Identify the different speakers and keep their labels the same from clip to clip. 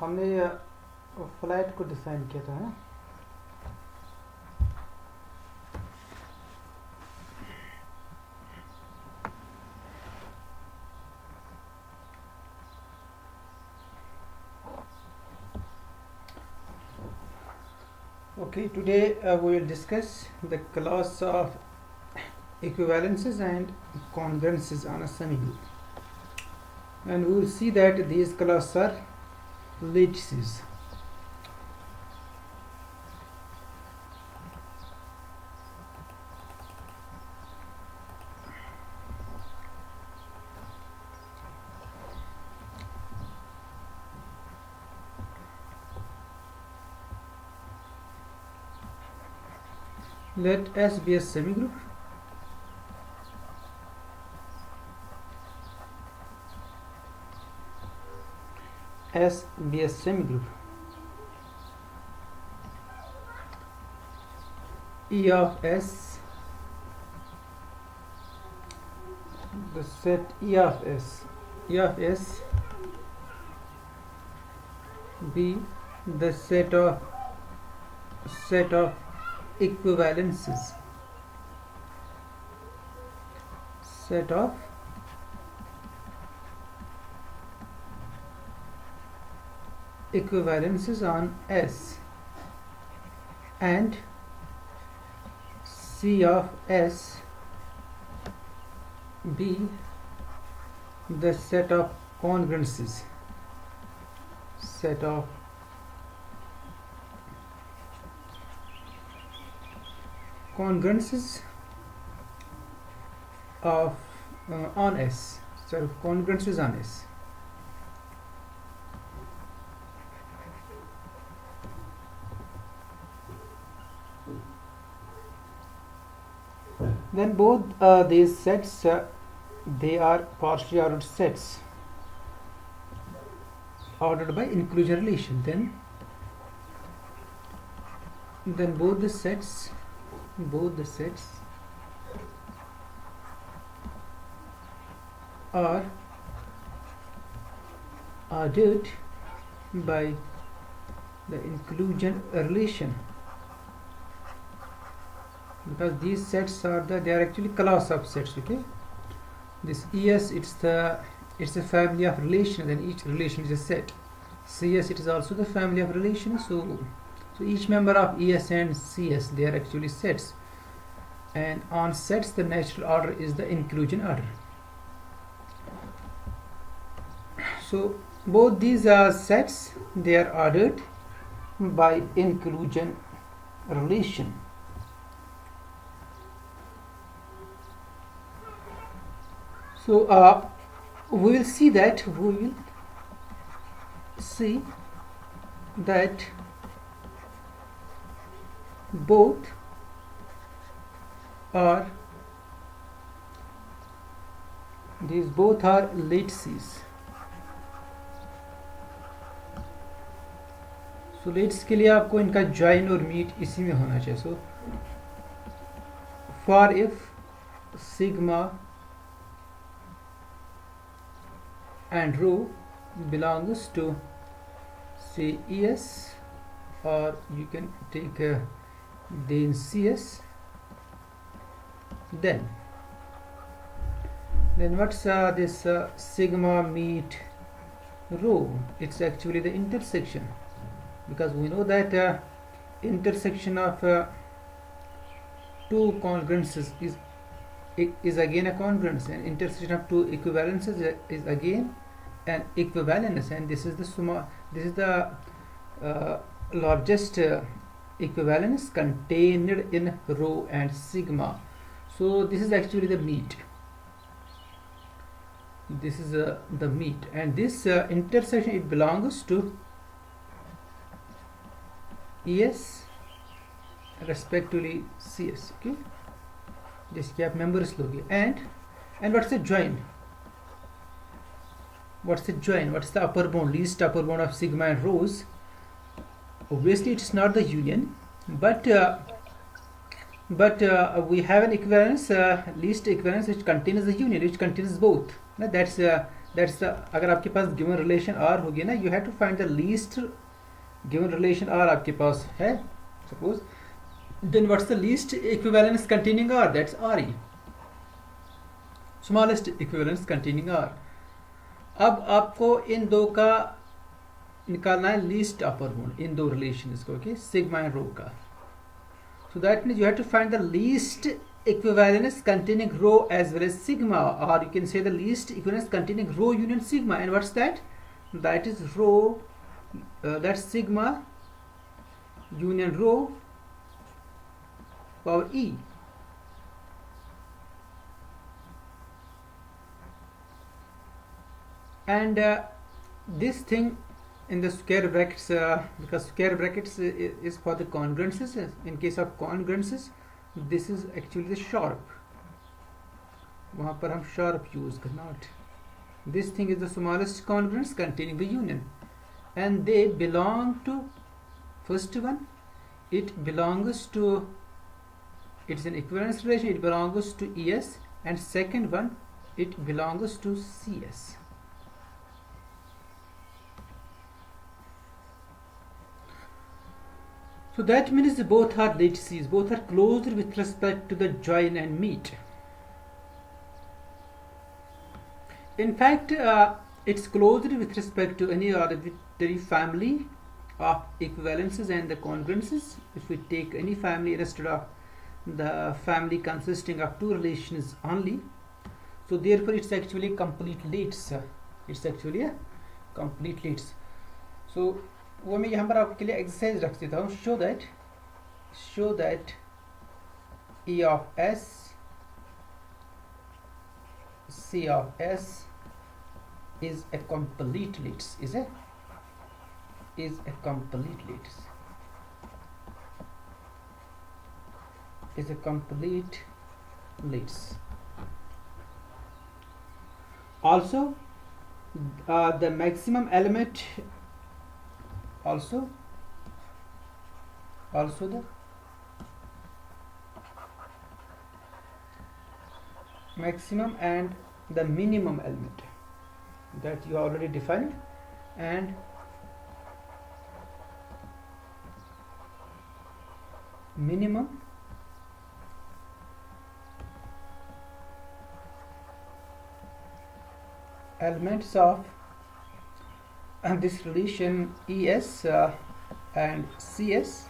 Speaker 1: हमने फ्लैट को डिफाइन किया था ना. Okay, today we will discuss the class of equivalences and congruences on a semigroup, and we will see that these classes are lattices. Let S be a semigroup. S be a semigroup. E of S, the set E of S be the set of equivalences, set of equivalences on S, and C of S be the set of congruences, set of congruences of on S, set of congruences on S. Then both these sets they are partially ordered sets ordered by inclusion relation. Then both the sets are ordered by the inclusion relation, because these sets are they are actually class of sets. Okay, this ES it's a family of relations, and each relation is a set. CS it is also the family of relations, so each member of ES and CS they are actually sets, and on sets the natural order is the inclusion order. So both these sets they are ordered by inclusion relation. So we will see that both are lattices. So lattice के लिए आपको इनका join और meet इसी में होना चाहिए. So for if sigma and rho belongs to say ES, or you can take then CS, then what's this sigma meet rho? It's actually the intersection, because we know that intersection of two congruences is again a congruence, and intersection of two equivalences is again an equivalence, and this is the largest equivalence contained in rho and sigma. So this is actually the meet. This is the meet, and this intersection it belongs to ES respectively CS. Okay, जिसके आप members लोगे. And what's the join? What's the upper bound, least upper bound of sigma and rho's? Obviously it's not the union, but we have an equivalence, least equivalence which contains the union, which contains both. That's that's the, अगर आपके पास given relation R होगी ना, you have to find the least given relation R आपके पास है suppose, then what's the least equivalence containing R, that's R e, smallest equivalence containing R. अब आपको इन दो का निकालना है लीस्ट अपर बाउंड, इन दो रिलेशंस को, ओके, सिग्मा एंड रो का। So that means you have to find the least equivalence containing rho as well as sigma, or you can say the least equivalence containing rho union sigma. And what's that? That is rho, that's sigma union rho power e. And this thing in the square brackets, because square brackets is for the congruences. In case of congruences, this is actually the sharp, वहाँ पर हम sharp use करना। This thing is the smallest congruence containing the union, and they belong to, first one, it belongs to, it's an equivalence relation, it belongs to ES, and second one, it belongs to CS. So that means both are lattices, both are closed with respect to the join and meet. In fact, it's closed with respect to any arbitrary family of equivalences and the congruences. If we take any family instead of the family consisting of two relations only, so therefore it's actually complete lattice. It's actually a complete lattice. So वो मैं यहाँ पर आपके लिए exercise रख देता हूँ। Show that E of S, C of S is a complete lattice, is a complete lattice, is a complete lattice. Also the maximum element, also the maximum and the minimum element that you already defined, and minimum elements of this relation ES and CS,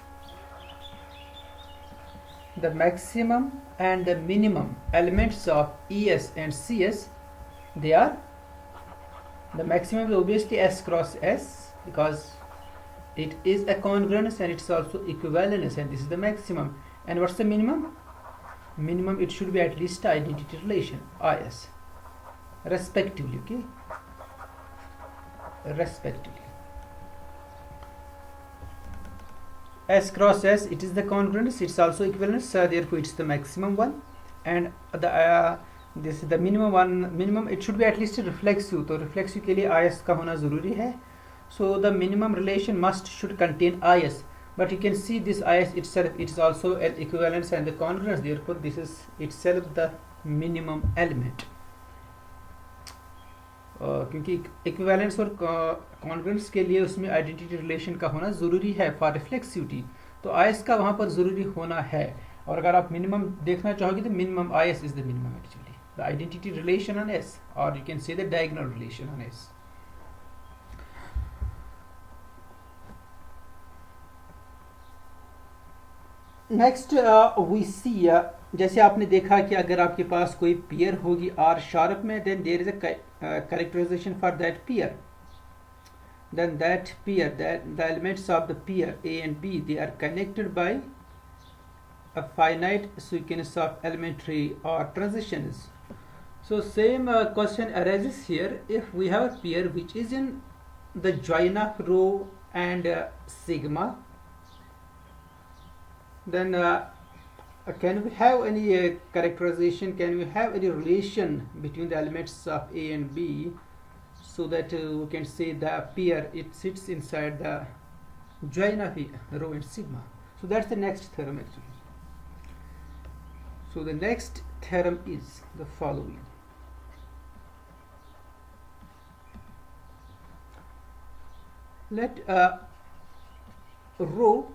Speaker 1: the maximum and the minimum elements of ES and CS, they are, the maximum is obviously S cross S because it is a congruence and it's also equivalence, and this is the maximum. And what's the minimum? Minimum, it should be at least identity relation IS respectively, okay, respectively. S cross S, it is the congruence, it's also equivalence, therefore it's the maximum one, and the this is the minimum one. Minimum, it should be at least reflexive, तो reflexive के लिए IS का होना ज़रूरी है. So the minimum relation should contain IS, but you can see this IS itself, it is also an equivalence and the congruence, therefore this is itself the minimum element. क्योंकि equivalence और congruence के लिए उसमें identity relation का होना ज़रूरी है for reflexivity, तो आईएस का वहाँ पर ज़रूरी होना है. और अगर आप मिनिमम देखना चाहोगे तो minimum I S is the minimum actually, the identity relation on S, और you can say the diagonal relation on S. Next we see, जैसे आपने देखा कि अगर आपके पास कोई पेयर होगी आर शार्प में, then there is a characterization for that pair. Then that pair, that the elements of the pair A and B, they are connected by a finite sequence of elementary or transitions. So same question arises here. If we have a pair which is in the join of rho and sigma, then can we have any characterization, can we have any relation between the elements of A and B, so that we can say the pair, it sits inside the join of rho and sigma. So that's the next theorem actually. So the next theorem is the following. let rho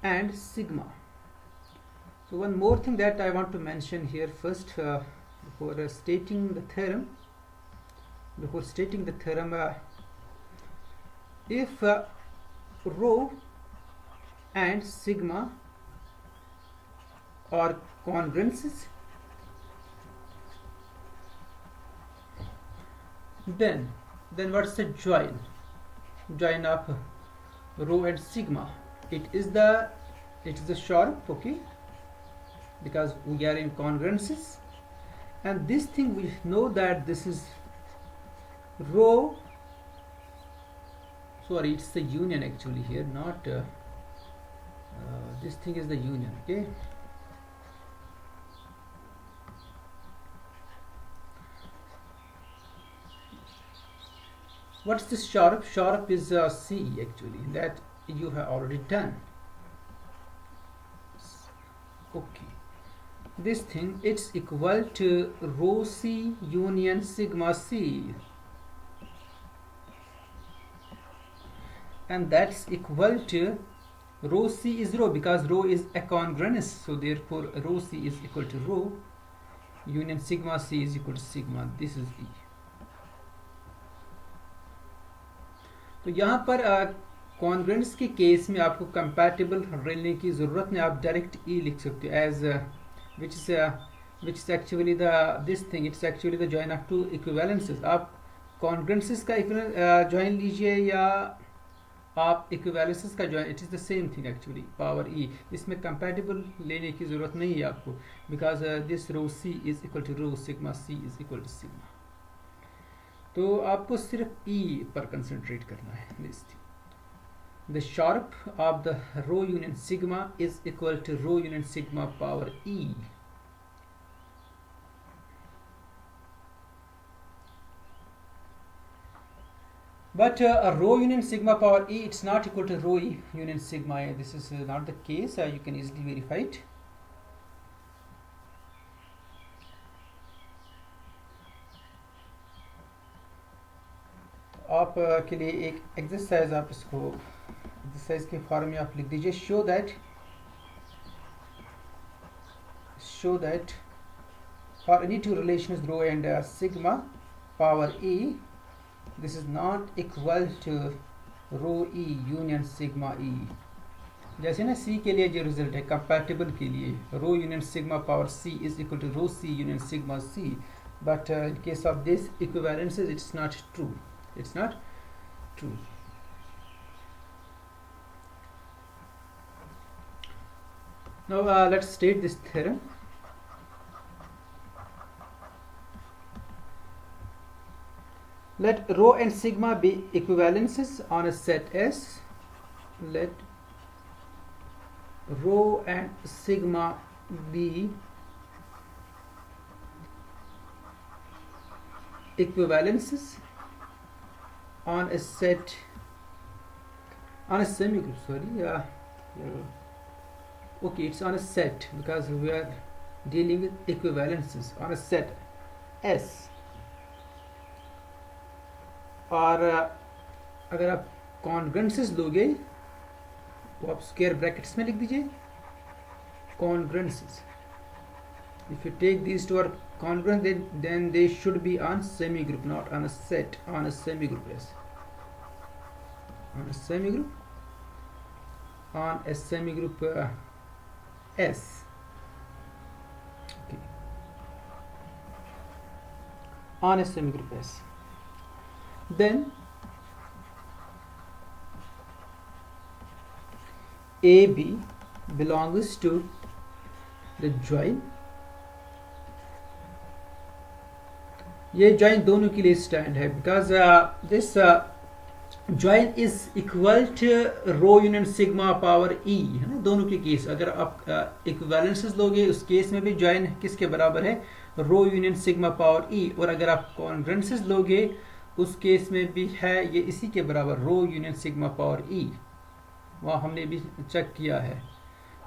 Speaker 1: and sigma. So one more thing that I want to mention here first, before stating the theorem. If rho and sigma are congruences, then what's the join of rho and sigma? It is the sharp, okay, because we are in congruences, and this thing we know that this is rho, sorry, it's the union actually here, not this thing is the union, okay. What's this sharp? Sharp is C actually, that you have already done. Okay, this thing, it's equal to rho C union sigma C, and that's equal to rho C is rho, because rho is a congruence, so therefore rho C is equal to rho union sigma C is equal to sigma. This is E. तो यहाँ पर congruence के case में आपको compatible लेने की ज़रूरत नहीं, आप डायरेक्ट ई लिख सकते हो as which is actually this thing, it's actually the join of two equivalences. आप कॉन्ग्रुएंसेस का जॉइन लीजिए या आप इक्विवेलेंसेस का join, it is the same thing actually, power E. इसमें कंपैटिबल लेने की ज़रूरत नहीं है आपको, because this rho C is equal to rho sigma C is equal to sigma. तो आपको सिर्फ ई पर कंसंट्रेट करना है. This the sharp of the row union sigma is equal to rho union sigma power e. But rho union sigma power E, it's not equal to rho E union sigma A. This is not the case. You can easily verify it. आप के लिए एक exercise, आप इसको exercise के form में आप लिख दीजिए. Show that for any two relations rho and sigma power E, this is not equal to rho E union sigma E. जैसे ना C के लिए जो रिजल्ट है कंपैटिबल के लिए, rho union sigma power C is equal to rho C union sigma C, but in case of this equivalences it's not true. It's not true. Now let's state this theorem. Let rho and sigma be equivalences on a set S. Let rho and sigma be equivalences on a set, on a semigroup, sorry, okay, it's on a set because we are dealing with equivalences on a set S. और अगर आप कॉन्ग्रुएंसेस लोगे तो आप square brackets में लिख दीजिए कॉन्ग्रुएंसेस. If you take these two are congruent, then they should be on semigroup, not on a set, on a semigroup. Yes, on a semigroup, S. Okay, on a semigroup S. Then AB belongs to the join. ये join दोनों के लिए stand है, because this join is equal to rho union sigma power E, है ना, दोनों के case. अगर आप इक्विवेलेंसेस लोगे उस केस में भी ज्वाइन किसके बराबर है, रो यूनियन सिग्मा पावर ई. और अगर आप कॉन्ग्रुएंसेस लोगे उस केस में भी है ये इसी के बराबर, रो यूनियन सिग्मा पावर ई. वहाँ हमने भी चेक किया है.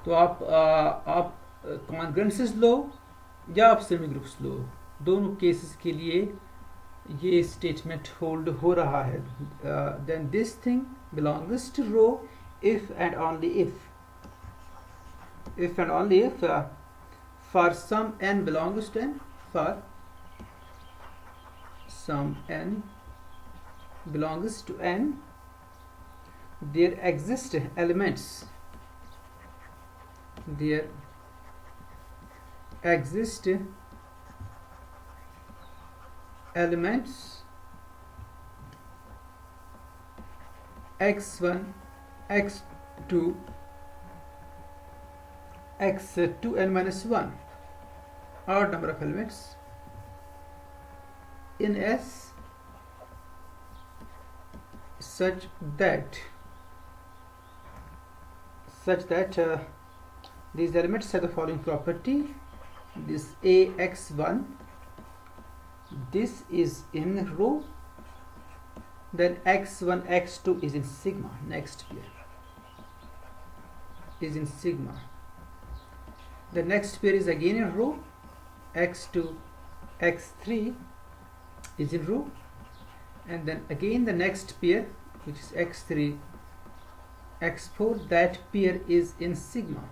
Speaker 1: तो आप कॉन्ग्रुएंसेस लो या आप सेमी ग्रुप्स लो, दोनों केसेस के लिए ये स्टेटमेंट होल्ड हो रहा है, then this thing belongs to row if and only if and only if for some n belongs to n, for some n belongs to n, there exist elements, there exist elements x1 x2 x2n minus 1, odd number of elements in S such that these elements have the following property. This ax1, this is in row, then x1 x2 is in sigma, next pair is in sigma, the next pair is again in row, x2 x3 is in row, and then again the next pair, which is x3 x4, that pair is in sigma,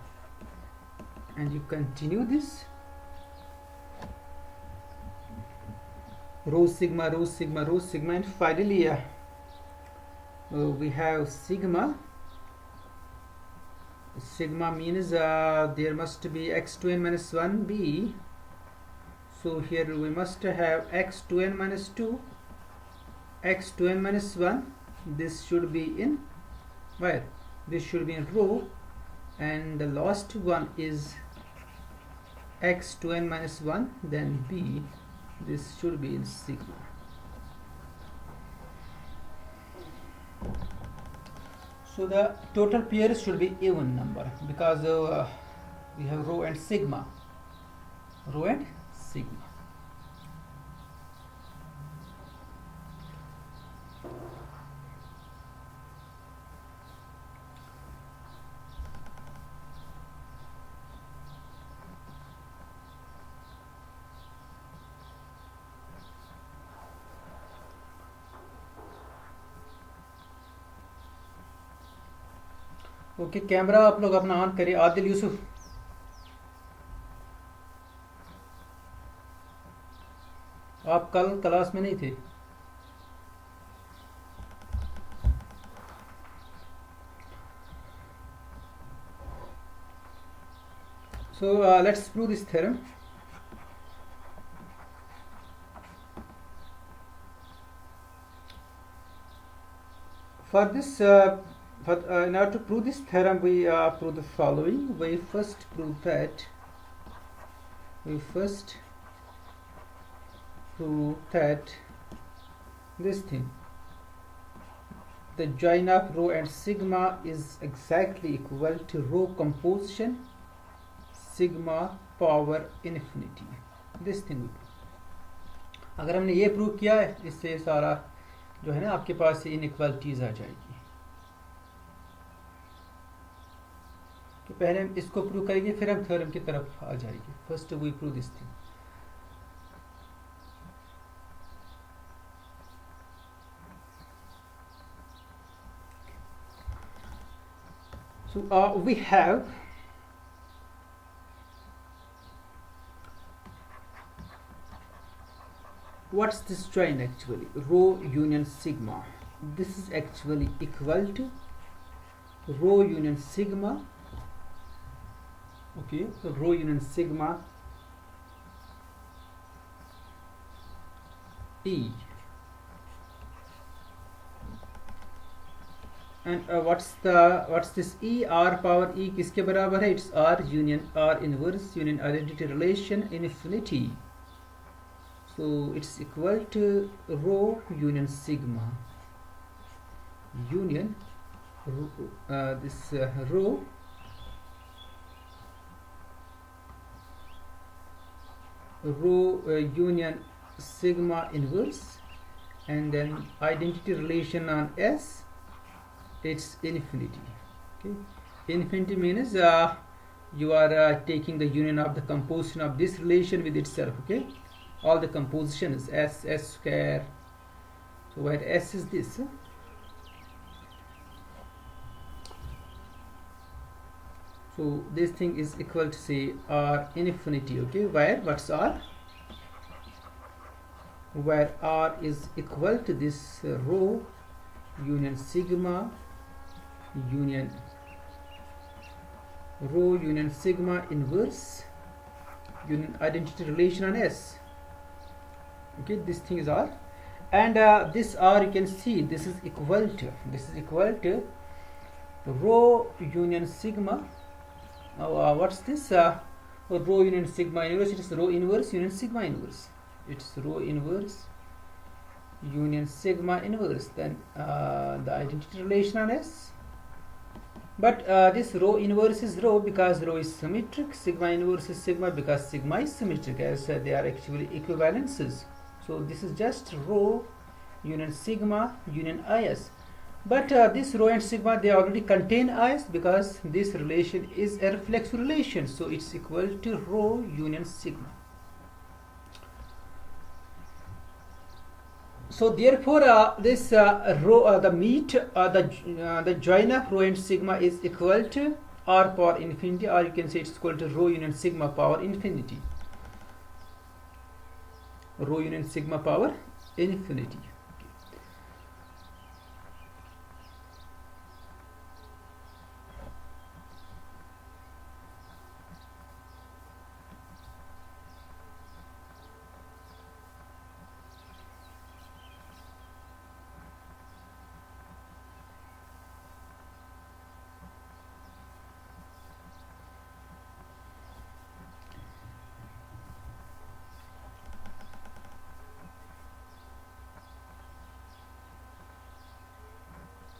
Speaker 1: and you continue this row sigma row sigma row sigma, and finally we have sigma. Sigma means there must be x2n minus 1 b, so here we must have x2n minus 2 x2n minus 1, this should be in where? This should be in row, and the last one is x2n minus 1, then b, this should be in sigma. So the total pairs should be even number, because we have row and sigma, row and sigma. Okay, camera आप लोग अपना on करिए। आदिल यूसुफ, आप कल class में नहीं थे। So let's prove this theorem. For this in order to prove this theorem, we prove the following. We first prove that this thing, the join of rho and sigma is exactly equal to rho composition sigma power infinity. This thing we prove. अगर हमने ये prove किया है, इससे सारा जो है ना आपके पास इनइक्वालिटीज आ जाएगी। तो पहले हम इसको प्रूव करेंगे, फिर हम थ्योरम की तरफ आ जाएंगे। First we prove this thing. So we have what's this join actually? Rho union sigma. This is actually equal to rho union sigma. Okay, so rho union sigma E, and what's this E? R power E किसके बराबर है? It's R union R inverse union identity relation infinity. So it's equal to rho union sigma union this rho union sigma inverse, and then identity relation on S, it's infinity. Okay, infinity means you are taking the union of the composition of this relation with itself. Okay, all the compositions, s square. So where s is this, so this thing is equal to say r infinity. Okay, where what's r, where r is equal to this rho union sigma union rho union sigma inverse union identity relation on s. Okay, this thing is r, and this r, you can see this is equal to rho union sigma. What's this, rho union sigma inverse? It is rho inverse union sigma inverse. It's rho inverse union sigma inverse, then the identity relation on s. But this rho inverse is rho because rho is symmetric, sigma inverse is sigma because sigma is symmetric, as they are actually equivalences. So this is just rho union sigma union is. But this rho and sigma, they already contain is because this relation is a reflexive relation, so it's equal to rho union sigma. So therefore this rho, the meet, the join of rho and sigma is equal to r power infinity, or you can say it's equal to rho union sigma power infinity. Rho union sigma power infinity.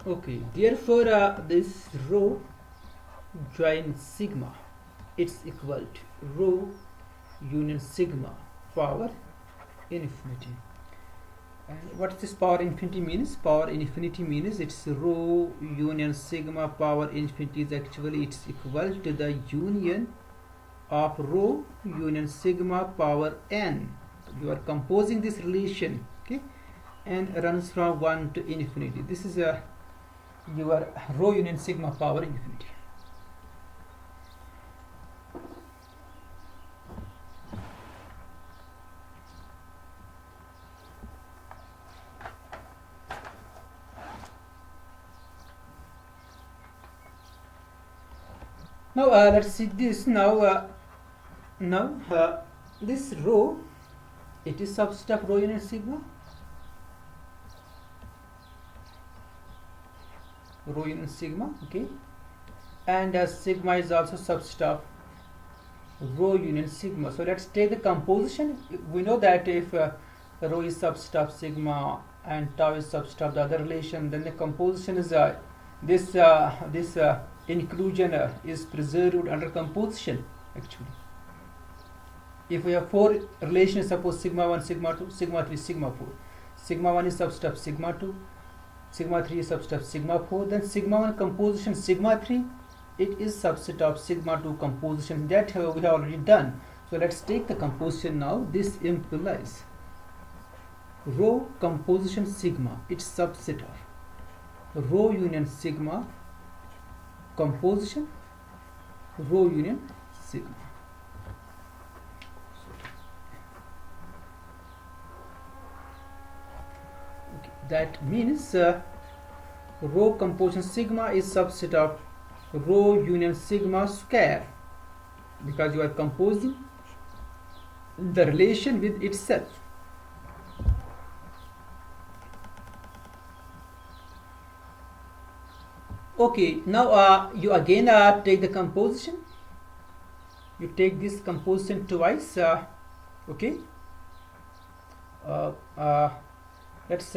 Speaker 1: Okay, therefore this rho join sigma, it's equal to rho union sigma power infinity. And what this power infinity means? Power infinity means it's rho union sigma power infinity is actually it's equal to the union of rho union sigma power n. You are composing this relation, okay, and runs from 1 to infinity. This is a your rho union sigma power infinity. Now let's see this. Now this rho, it is subset of rho union sigma. Rho union sigma, okay, and sigma is also subset of rho union sigma. So let's take the composition. We know that if rho is subset of sigma and tau is subset of the other relation, then the composition is this inclusion is preserved under composition. Actually, if we have 4 relations, suppose sigma 1, sigma 2, sigma 3, sigma 4, sigma 1 is subset of sigma 2, sigma 3 is subset of sigma 4, then sigma 1 composition sigma 3, it is subset of sigma 2 composition. That we have already done. So let's take the composition now. This implies rho composition sigma, it's subset of rho union sigma composition rho union sigma. Okay, that means rho composition sigma is subset of rho union sigma square, because you are composing the relation with itself. Okay, now you again take the composition. You take this composition twice. Okay. Let's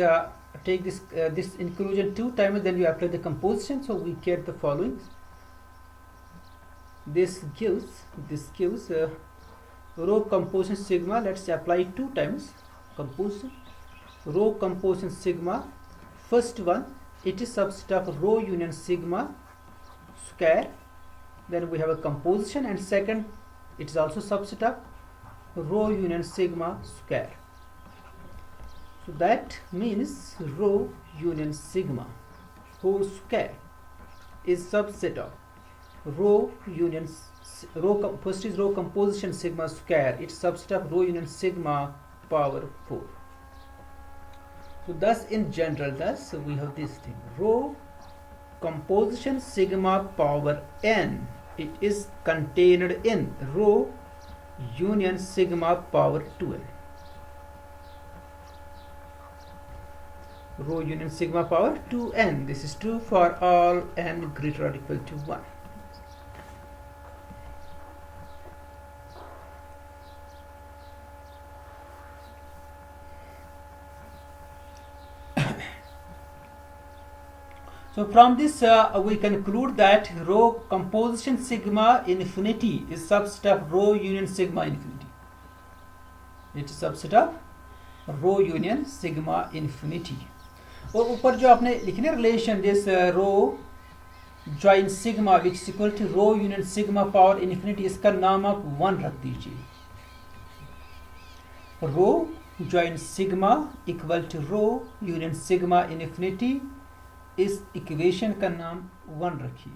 Speaker 1: take this inclusion 2 times, then you apply the composition. So we get the following. This gives rho composition sigma. Let's apply 2 times composition. Rho composition sigma. First one, it is subset of rho union sigma square. Then we have a composition, and second, it is also subset of rho union sigma square. So that means rho union sigma whole square is subset of rho union first is rho composition sigma square, it's subset of rho union sigma power 4. So thus in general, thus we have this thing, rho composition sigma power n, it is contained in rho union sigma power 2n. Rho union sigma power 2n. This is true for all n greater or equal to 1. So from this we conclude that rho composition sigma infinity is subset of rho union sigma infinity. It is subset of rho union sigma infinity. और ऊपर जो आपने लिखी ना relation this rho join sigma which is equal to rho union sigma power infinity, इसका नाम आप 1 रख दीजिए. Rho join sigma equal to rho union sigma infinity, इस इक्वेशन का नाम 1 रखिए.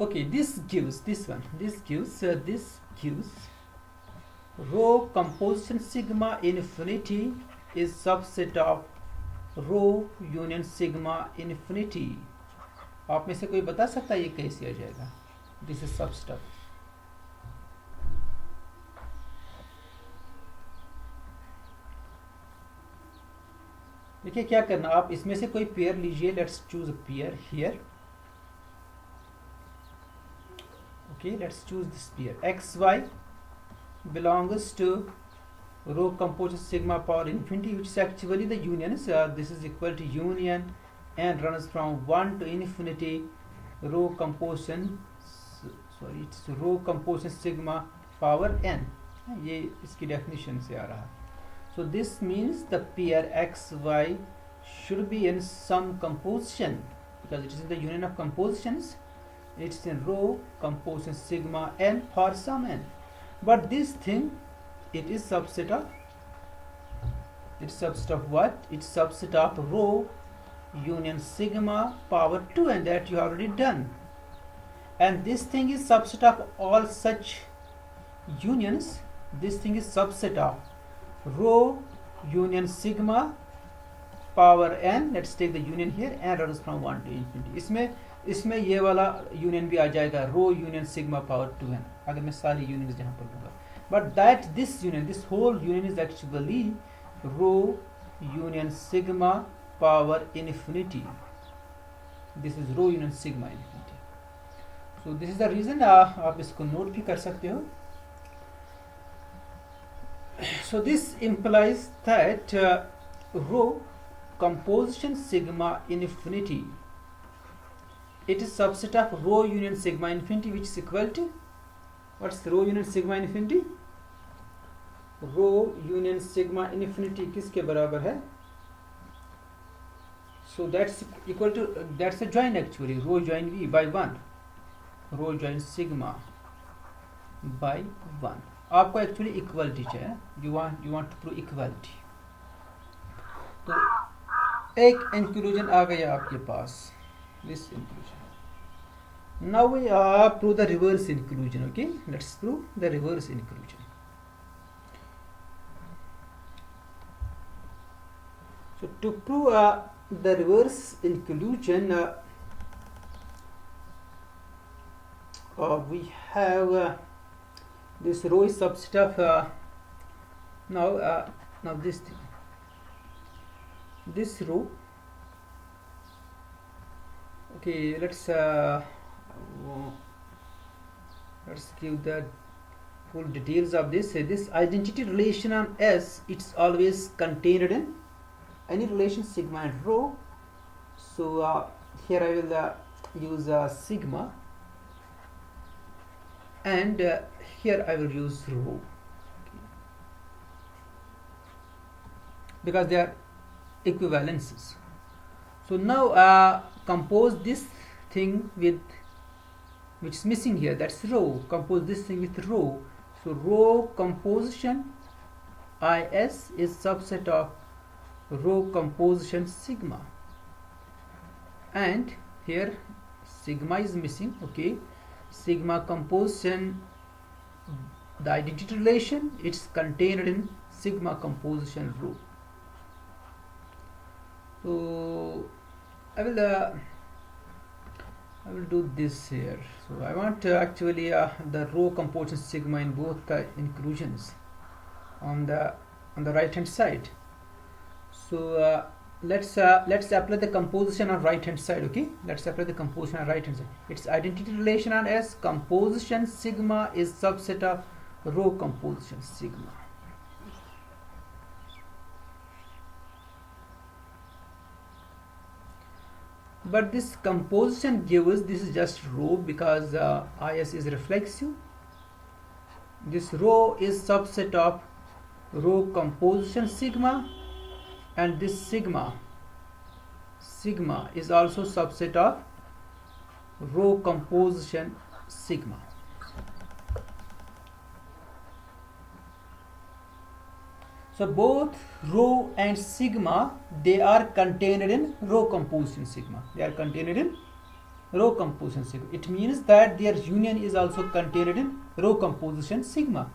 Speaker 1: Okay, this gives rho composition sigma infinity is subset of rho union sigma infinity. आप में से कोई बता सकता है ये कैसे आ जाएगा? This is subset of. देखिए क्या करना, आप इसमें से कोई पेयर लीजिए. Let's choose a pair here. Okay, let's choose this pair. XY belongs to rho composition sigma power infinity, which is actually the union. This is equal to union and runs from 1 to infinity. Rho composition, sorry, it's rho composition sigma power n. ये इसकी definition से आ रहा है. So this means the pair XY should be in some composition because it is in the union of compositions. It's in rho composition sigma n for some n, but this thing it is subset of what? It's subset of rho union sigma power 2, and that you have already done. And this thing is subset of all such unions. This thing is subset of rho union sigma power n. Let's take the union here and runs from 1 to infinity. इसमें ये वाला union भी आ जाएगा, रो union sigma power 2n, अगर मैं सारी union यहाँ पर लूँगा. But that this union, this whole union is actually rho union sigma power infinity. This is rho union sigma infinity. So this is the reason. आप इसको नोट भी कर सकते हो. So this implies that rho composition sigma infinity, it is subset of rho union sigma infinity, which is equal to, what's the rho union sigma infinity? Rho union sigma infinity किसके बराबर है? So that's equal to, that's a join actually, rho join v by 1, rho join sigma by 1. आपको actually equality चाहिए. You want to prove equality. तो एक inclusion आ गया आपके पास. This inclusion. Now we prove the reverse inclusion. Okay, let's prove the reverse inclusion. So to prove the reverse inclusion, we have this row is subset of now this thing. This row, okay, let's give the full details of this. This identity relation on S, it's always contained in any relation sigma and rho. So here I will use sigma, and here I will use rho, okay, because they are equivalences. So now compose this thing with which is missing here, that's rho. Compose this thing with rho. So rho composition is subset of rho composition sigma, and here sigma is missing. Okay, sigma composition, the identity relation, it's contained in sigma composition rho. So I will do this here. So I want actually the rho composition sigma in both inclusions on the right hand side. So let's apply the composition on right hand side. Okay, let's apply the composition on right hand side. Its identity relation on S, composition sigma is subset of rho composition sigma. But this composition gives, this is just rho because is reflexive. This rho is subset of rho composition sigma, and this sigma is also subset of rho composition sigma. So both rho and sigma, they are contained in rho composition sigma. They are contained in rho composition sigma. It means that their union is also contained in rho composition sigma.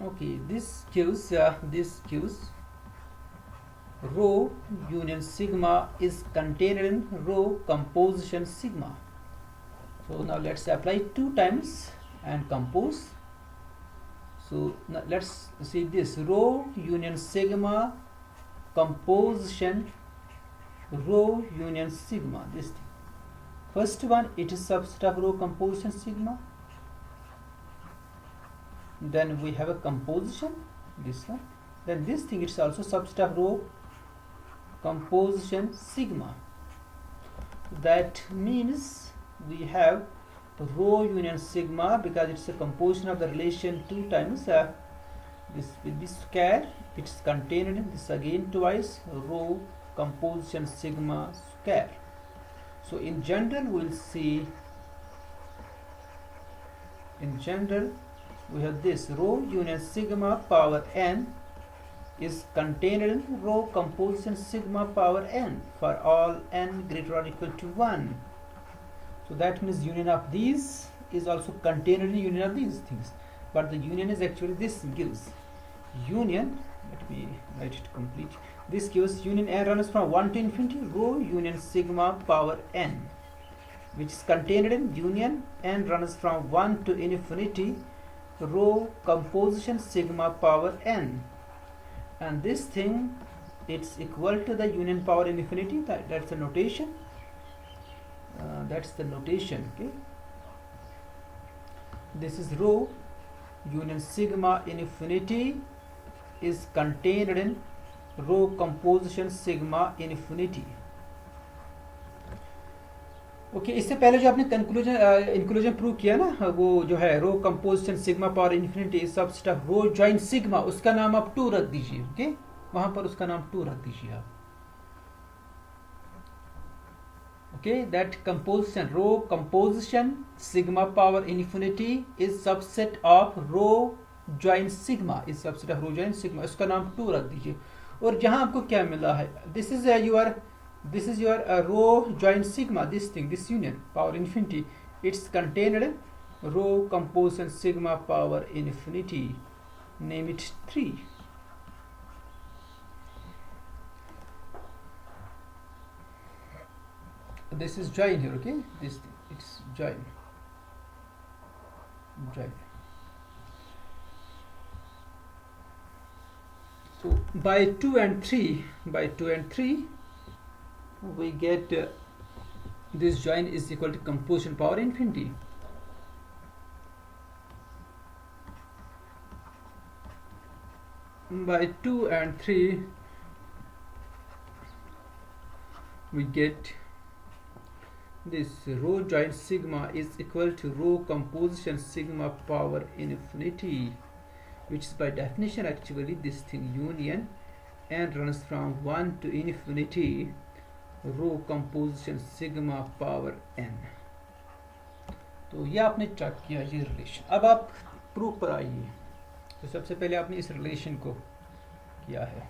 Speaker 1: Okay, this gives rho union sigma is contained in rho composition sigma. So now let's apply 2 times and compose. So now let's see this rho union sigma composition rho union sigma. This thing. First one, it is subset of rho composition sigma. Then we have a composition, this one. Then this thing, it's also subset of rho composition sigma. That means we have rho union sigma because it's a composition of the relation 2 times this with this square, it's contained in this again twice, rho composition sigma square. So in general we'll see, in general we have this rho union sigma power n is contained in rho composition sigma power n for all n greater or equal to 1. So that means union of these is also contained in union of these things. But the union is actually, this gives union, let me write it complete. This gives union n runs from 1 to infinity rho union sigma power n, which is contained in union n runs from 1 to infinity rho composition sigma power n, and this thing, it's equal to the union power infinity. That's the notation. That's the notation. Okay, this is rho union sigma infinity is contained in rho composition sigma infinity. Okay इससे पहले जो आपने inclusion prove किया ना, वो जो है rho composition sigma power infinity subset of rho join sigma, उसका नाम आप 2 रख दीजिए. ओके, वहां पर उसका नाम 2 रख दीजिए आप. Okay, that composition rho composition sigma power infinity is subset of rho join sigma, is subset of rho join sigma, उसका नाम 2 रख दीजिए. और जहां आपको क्या मिला है, this is your rho join sigma, this thing, this union power infinity, it's contained in rho composition sigma power infinity, name it 3. This is join here. Okay, this thing, it's join. So by 2 and 3 we get this join is equal to composition power infinity. by 2 and 3 we get this rho joint sigma is equal to rho composition sigma power infinity, which is by definition actually this thing union and runs from 1 to infinity rho composition sigma power n. तो ये आपने check किया ये relation. अब आप proof पर आइए. तो सबसे पहले आपने इस रिलेशन को किया है.